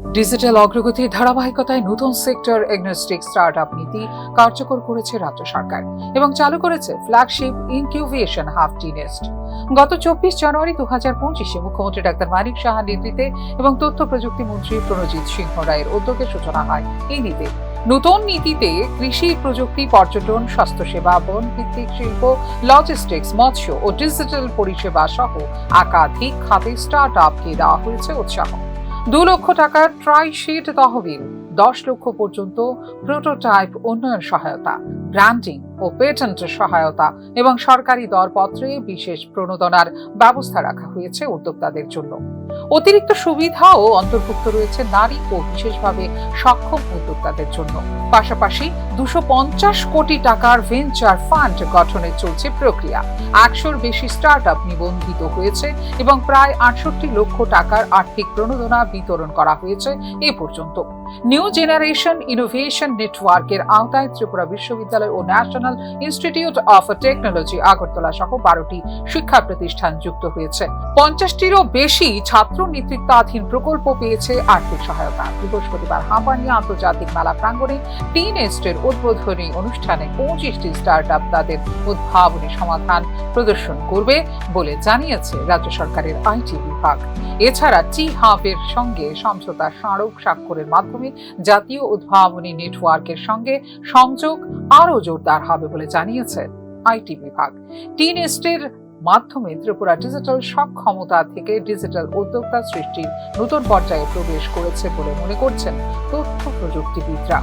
Digital অগ্রগতির ধারাবাহিকতায় নতুন সেক্টর এগনস্টিক স্টার্টআপ নীতি কার্যকর করেছে রাজ্য সরকার এবং চালু করেছে ফ্ল্যাগশিপ ইনকিউবেশন হাব টিনেস্ট। গত 24 জানুয়ারি 2025-এ মুখ্যমন্ত্রী ডাক্তার মানিক সাহার নেতৃত্বে এবং তথ্য প্রযুক্তি মন্ত্রী প্রণজিৎ সিংহ রায়ের উদ্যোগে সূচনা হয় এই নীতি। নতুন নীতিতে কৃষি প্রযুক্তি, পর্যটন, স্বাস্থ্যসেবা, বন ভিত্তিক শিল্প, লজিস্টিক্স, মৎস্য ও ডিজিটাল পরিষেবা সহ একাধিক খাতে স্টার্টআপকে দেওয়া হয়েছে উৎসাহ। 2 লক্ষ টাকার ট্রাইশিট তহবিল, 10 লক্ষ পর্যন্ত প্রোটোটাইপ উন্নয়ন সহায়তা, ব্র্যান্ডিং ও পেটেন্টের সহায়তা এবং সরকারি দরপত্রে বিশেষ প্রণোদনার ব্যবস্থা রাখা হয়েছে উদ্যোক্তাদের জন্য। অতিরিক্ত সুবিধাও অন্তর্ভুক্ত রয়েছে নারী ও বিশেষভাবে সক্ষম উদ্যোক্তাদের জন্য। পাশাপাশি 250 কোটি টাকার ভেঞ্চার ফান্ড গঠনের চলছে প্রক্রিয়া। 100-র বেশি স্টার্টআপ নিবন্ধিত হয়েছে এবং প্রায় 68 লক্ষ টাকার আর্থিক প্রণোদনা বিতরণ করা হয়েছে এ পর্যন্ত। নিউ জেনারেশন ইনোভেশন নেটওয়ার্কের আওতায় ত্রিপুরা বিশ্ববিদ্যালয় ও national institute of technology Agartala সহ 12টি শিক্ষা প্রতিষ্ঠান যুক্ত হয়েছে। 50টিরও বেশি ছাত্র নেতৃত্বাধীন প্রকল্প পেয়েছে আর্থিক সহায়তা। বৃহস্পতিবার হাঁপানিয়া আন্তর্জাতিক মেলা প্রাঙ্গণে টিনেস্টের উদ্বোধনী অনুষ্ঠানে 25টি স্টার্টআপ তাদের উদ্ভাবনী সমাধান প্রদর্শন করবে বলে জানিয়েছে রাজ্য সরকারের আইটি বিভাগ। এছাড়া টি হাবের সঙ্গে সমঝোতা স্মারক স্বাক্ষরের মাধ্যমে জাতীয় উদ্ভাবনী নেটওয়ার্কের সঙ্গে সংযোগ আরও জোরদার হবে বলে জানিয়েছে আইটি বিভাগ। টিনেস্টের মাধ্যমে ত্রিপুরা ডিজিটাল সক্ষমতা থেকে ডিজিটাল উদ্যোক্তা সৃষ্টির নতুন পর্যায়ে প্রবেশ করেছে বলে মনে করছেন তথ্য প্রযুক্তিবিদরা।